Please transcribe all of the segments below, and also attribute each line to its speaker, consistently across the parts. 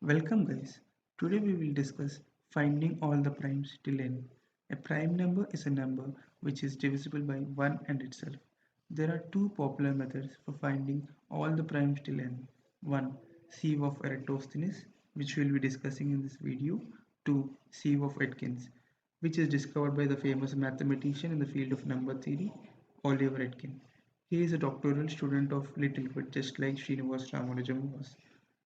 Speaker 1: Welcome guys. Today we will discuss finding all the primes till n. A prime number is a number which is divisible by 1 and itself. There are two popular methods for finding all the primes till n. One, sieve of Eratosthenes, which we will be discussing in this video. Two, sieve of Atkins, which is discovered by the famous mathematician in the field of number theory, Oliver Atkin. He is a doctoral student of Littlewood just like Srinivas Ramanujam was.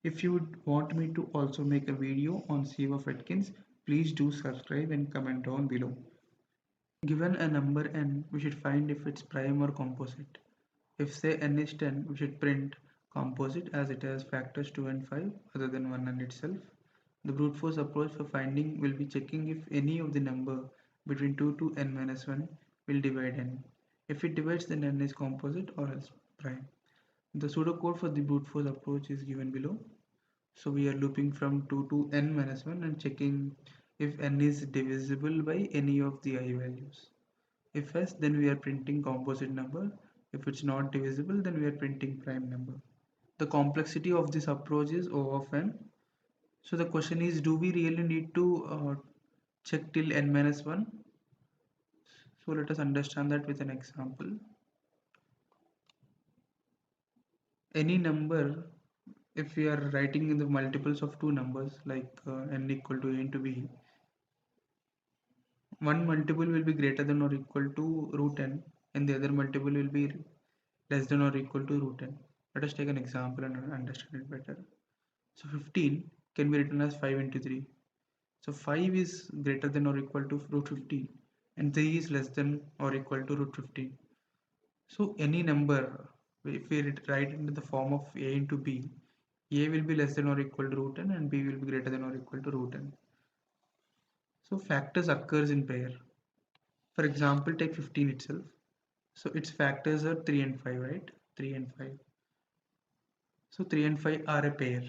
Speaker 1: If you would want me to also make a video on sieve of Atkins, please do subscribe and comment down below. Given a number n, we should find if it's prime or composite. If say n is 10, we should print composite as it has factors 2 and 5 other than 1 and itself. The brute force approach for finding will be checking if any of the number between 2 to n minus 1 will divide n. If it divides, then n is composite or else prime. The pseudocode for the brute force approach is given below. So we are looping from 2 to n minus 1 and checking if n is divisible by any of the I values. If yes, then we are printing composite number. If it's not divisible, then we are printing prime number. The complexity of this approach is O of n. So the question is, do we really need to check till n minus 1? So let us understand that with an example. Any number, if we are writing in the multiples of two numbers like n equal to a into b, one multiple will be greater than or equal to root n and the other multiple will be less than or equal to root n. Let us take an example and understand it better. So 15 can be written as 5 into 3. So 5 is greater than or equal to root 15 and 3 is less than or equal to root 15. So any number, if we write it in the form of a into b, a will be less than or equal to root n and b will be greater than or equal to root n. So factors occurs in pair. For example, take 15 itself. So its factors are 3 and 5, right? 3 and 5. So 3 and 5 are a pair.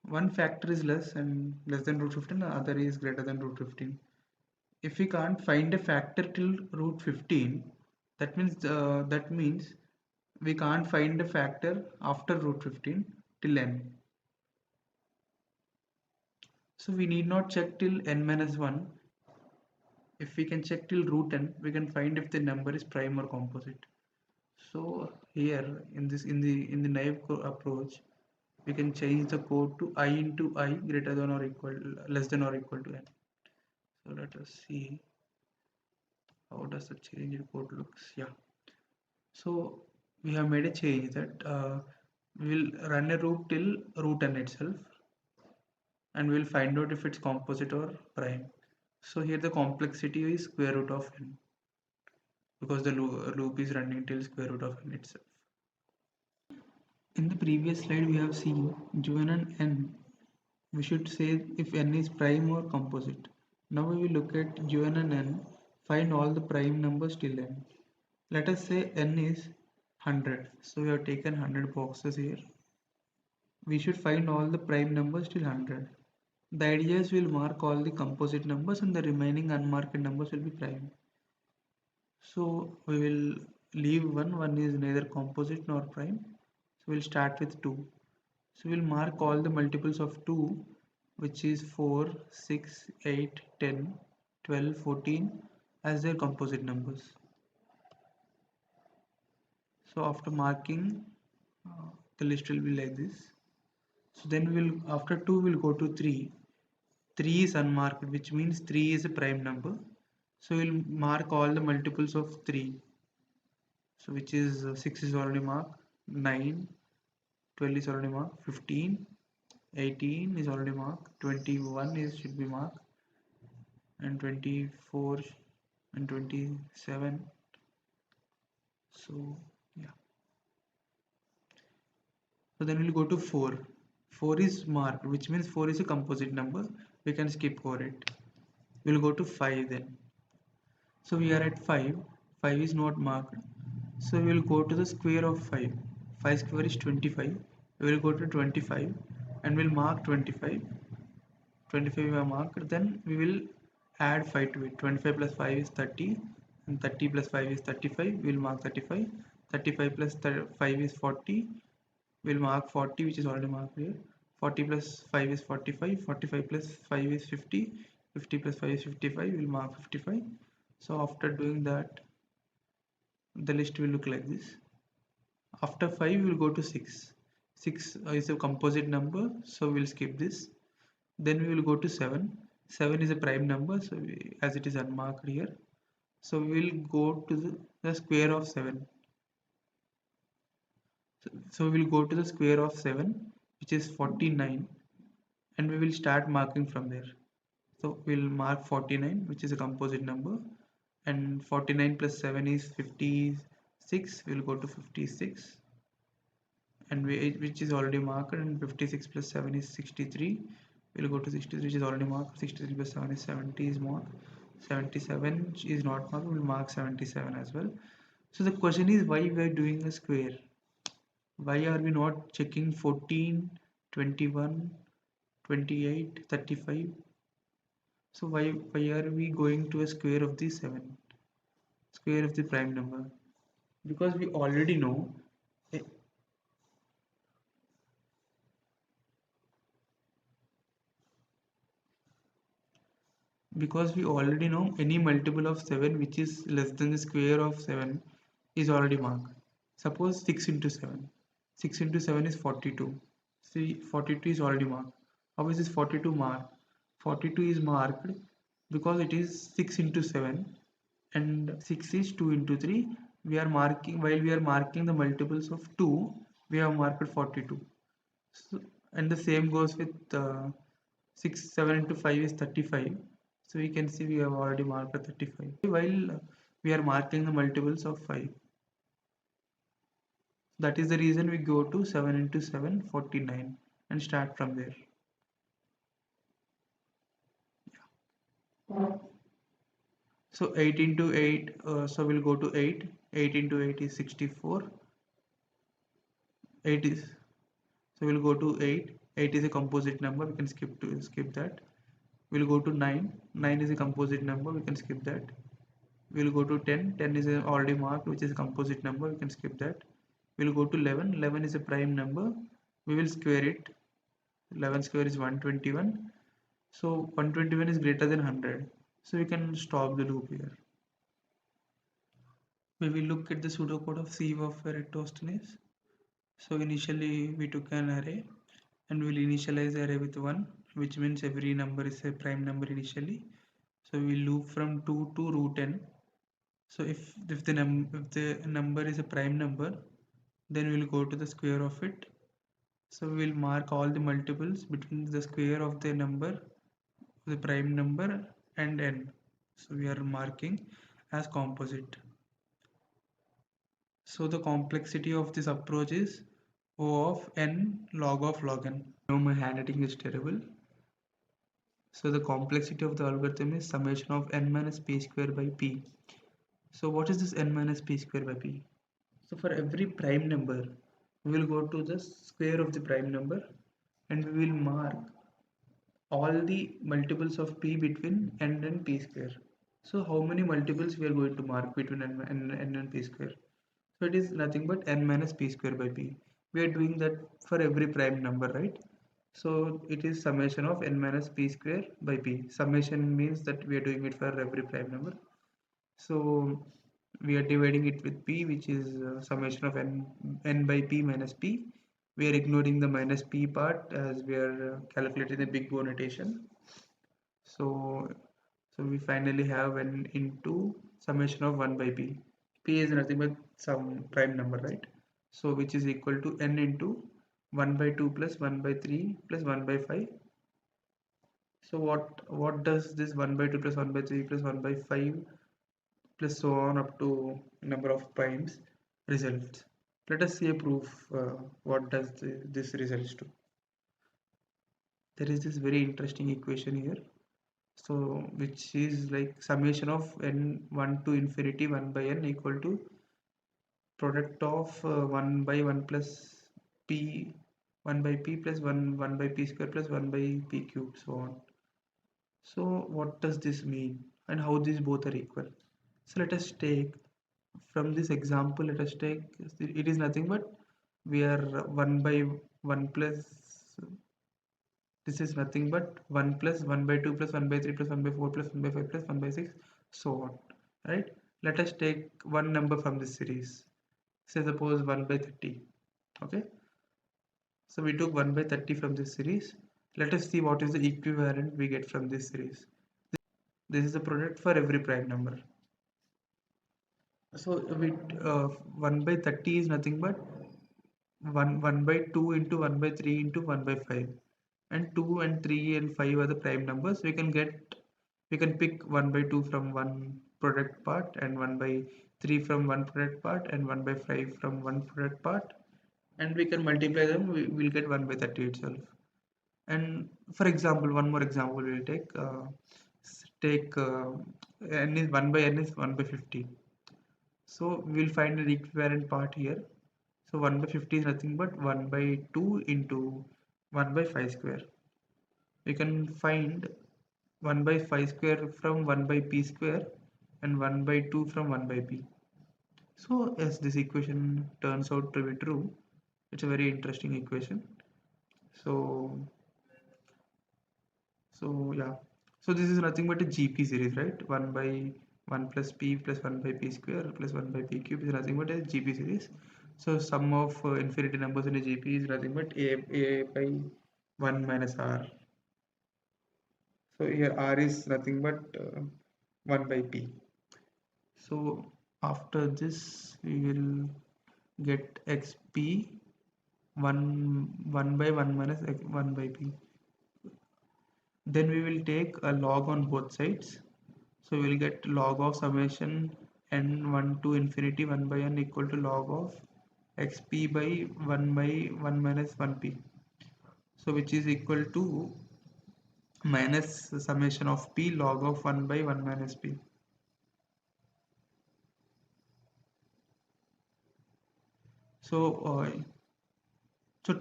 Speaker 1: One factor is less than root 15, the other is greater than root 15. If we can't find a factor till root 15, that means we can't find a factor after root 15 till n. So we need not check till n minus 1. If we can check till root n, we can find if the number is prime or composite. So here in the naive approach, we can change the code to I into I greater than or equal less than or equal to n. So let us see how does the change in code looks. Yeah. So we have made a change that we will run a loop till root n itself, and we will find out if it's composite or prime. So here the complexity is square root of n because the loop is running till square root of n itself. In the previous slide, we have seen given an n, we should say if n is prime or composite. Now we will look at given an n, find all the prime numbers till n. Let us say n is 100. So we have taken 100 boxes here. We should find all the prime numbers till 100. The idea is we'll mark all the composite numbers and the remaining unmarked numbers will be prime. So we will leave one is neither composite nor prime. So we'll start with 2. So we'll mark all the multiples of 2, which is 4, 6, 8, 10, 12, 14 as their composite numbers. So after marking, the list will be like this. So then after 2 we'll go to 3. 3 is unmarked, which means 3 is a prime number. So we'll mark all the multiples of 3. So which is 6 is already marked, 9, 12 is already marked, 15, 18 is already marked, 21 should be marked, and 24 and 27. So yeah. So then we'll go to 4. 4 is marked, which means 4 is a composite number. We can skip over it. We'll go to 5 then. So we are at 5. 5 is not marked. So we will go to the square of 5. 5 square is 25. We will go to 25 and we'll mark 25. 25 we have marked. Then we will add 5 to it. 25 plus 5 is 30 and 30 plus 5 is 35. We will mark 35. 35 plus 5 is 40. We'll mark 40, which is already marked here. 40 plus 5 is 45, 45 plus 5 is 50, 50 plus 5 is 55, we'll mark 55. So after doing that, the list will look like this. After 5 we will go to 6. 6 is a composite number, so we'll skip this. Then we will go to 7. 7 is a prime number, so as it is unmarked here, so we will go to the square of 7. So we will go to the square of 7, which is 49, and we will start marking from there. So we'll mark 49, which is a composite number, and 49 plus 7 is 56. We'll go to 56, and which is already marked, and 56 plus 7 is 63. We'll go to 63, which is already marked. 63 plus 7 is 70 is marked. 77 is not marked. We'll mark 77 as well. So the question is, why we are doing a square? Why are we not checking 14, 21, 28, 35? So why are we going to a square of the 7? Square of the prime number? Because we already know eh, any multiple of 7 which is less than the square of 7 is already marked. Suppose 6 into 7. 6 into 7 is 42. See, 42 is already marked. How is this 42 marked? 42 is marked because it is 6 into 7, and 6 is 2 into 3. We are marking, while we are marking the multiples of 2, we have marked 42. So, and the same goes with 6, 7 into 5 is 35. So we can see we have already marked 35 while we are marking the multiples of 5. That is the reason we go to 7 into 7, 49, and start from there. So 8 into 8, so we'll go to 8. 8 into 8 is 64. 8 is, so we'll go to 8. 8 is a composite number, we can skip that. We'll go to 9. 9 is a composite number, we can skip that. We'll go to 10. 10 is already marked, which is a composite number, we can skip that. We'll go to 11. 11 is a prime number, we will square it. 11 square is 121. So 121 is greater than 100. So we can stop the loop here. We will look at the pseudocode of sieve of Eratosthenes. So initially we took an array and we will initialize the array with 1, which means every number is a prime number initially. So we will loop from 2 to root n. So if the number is a prime number, then we will go to the square of it. So we will mark all the multiples between the square of the number, the prime number, and n. So we are marking as composite. So the complexity of this approach is O of n log n. Now my handwriting is terrible. So the complexity of the algorithm is summation of n minus p square by p. So what is this n minus p square by p? So for every prime number, we will go to the square of the prime number and we will mark all the multiples of p between n and p square. So how many multiples we are going to mark between n and p square? So it is nothing but n minus p square by p. We are doing that for every prime number, right? So it is summation of n minus p square by p. Summation means that we are doing it for every prime number. So we are dividing it with p, which is summation of n by p minus p. We are ignoring the minus p part as we are calculating the big O notation. So we finally have n into summation of 1 by p. P is nothing but some prime number, right? So which is equal to n into 1 by 2 plus 1 by 3 plus 1 by 5. So what does this 1 by 2 plus 1 by 3 plus 1 by 5 plus so on up to number of primes results? Let us see a proof. What does this results to? There is this very interesting equation here. So which is like summation of n1 to infinity 1 by n equal to product of 1 by 1 plus p 1 by p plus 1 by p square plus 1 by p cube, so on. So what does this mean and how these both are equal? So let us take from this example, let us take, it is nothing but we are 1 by 1 plus This is nothing but 1 plus 1 by 2 plus 1 by 3 plus 1 by 4 plus 1 by 5 plus 1 by 6, so on. Right? Let us take one number from this series. Say suppose 1 by 30. Okay. So we took 1 by 30 from this series. Let us see what is the equivalent we get from this series. This is the product for every prime number. So we 1 by 30 is nothing but 1 by 2 into 1 by 3 into 1 by 5, and 2 and 3 and 5 are the prime numbers. We can pick 1 by 2 from one product part, and 1 by 3 from one product part, and 1 by 5 from one product part, and we can multiply them. We will get 1 by 30 itself. And for example, one more example we'll take n is 1 by n is 1 by 50. So we will find an equivalent part here. So 1 by 50 is nothing but 1 by 2 into 1 by 5 square. We can find 1 by 5 square from 1 by p square, and 1 by 2 from 1 by p. So as this equation turns out to be true, it's a very interesting equation. So yeah, so this is nothing but a GP series, right? 1 by 1 plus p plus 1 by p square plus 1 by p cube is nothing but a GP series. So sum of infinity numbers in a GP is nothing but a by 1 minus r. So here r is nothing but 1 by p. So after this we will get xp 1 by 1 minus 1 by p. Then we will take a log on both sides. So we will get log of summation n1 to infinity 1 by n equal to log of xp by 1 minus 1p. So which is equal to minus summation of p log of 1 by 1 minus p. So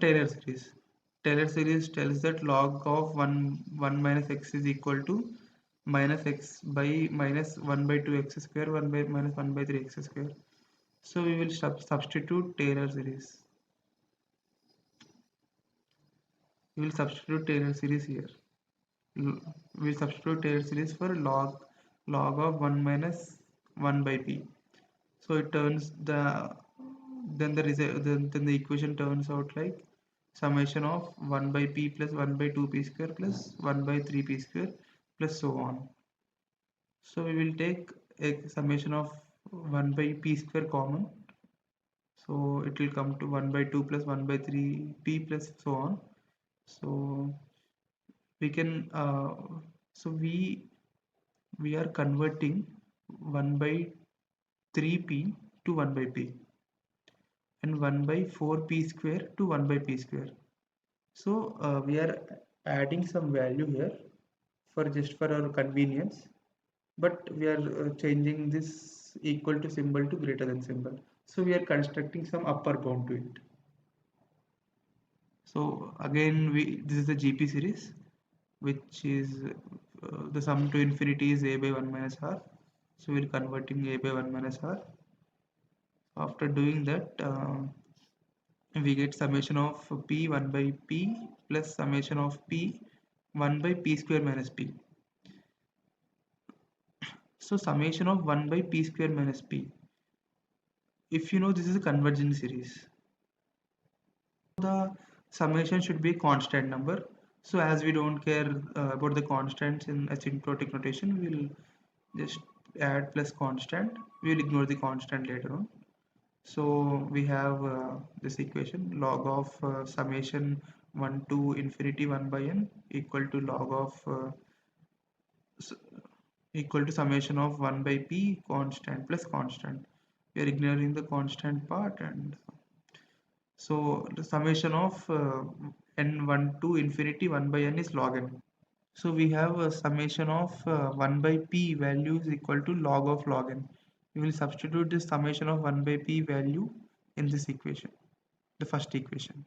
Speaker 1: Taylor series. Taylor series tells that log of 1 minus x is equal to minus x by minus 1 by 2 x square 1 by minus 1 by 3 x square. So we will substitute Taylor series. We will substitute Taylor series here. We will substitute Taylor series for log of 1 minus 1 by p. So it turns then the equation turns out like summation of 1 by p plus 1 by 2 p square plus 1 by 3 p square plus so on. So we will take a summation of 1 by p square common. So it will come to 1 by 2 plus 1 by 3 p plus so on. So we can we are converting 1 by 3p to 1 by p, and 1 by 4p square to 1 by p square. So we are adding some value here for our convenience, but we are changing this equal to symbol to greater than symbol. So we are constructing some upper bound to it. So again, this is the GP series, which is the sum to infinity is a by 1 minus r. So we're converting a by 1 minus r. After doing that, we get summation of p 1 by p plus summation of p 1 by p square minus p. So summation of 1 by p square minus p. If you know, this is a convergent series. The summation should be a constant number. So as we don't care about the constants in asymptotic notation, we'll just add plus constant. We'll ignore the constant later on. So we have this equation log of summation 1 to infinity 1 by n equal to log of equal to summation of 1 by p constant plus constant. We are ignoring the constant part, and so the summation of n1 to infinity 1 by n is log n. So we have a summation of 1 by p value is equal to log of log n. We will substitute this summation of 1 by p value in this equation, the first equation.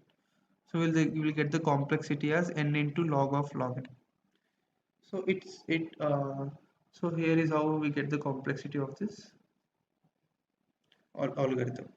Speaker 1: So we will get the complexity as n into log of log n. So so here is how we get the complexity of this algorithm.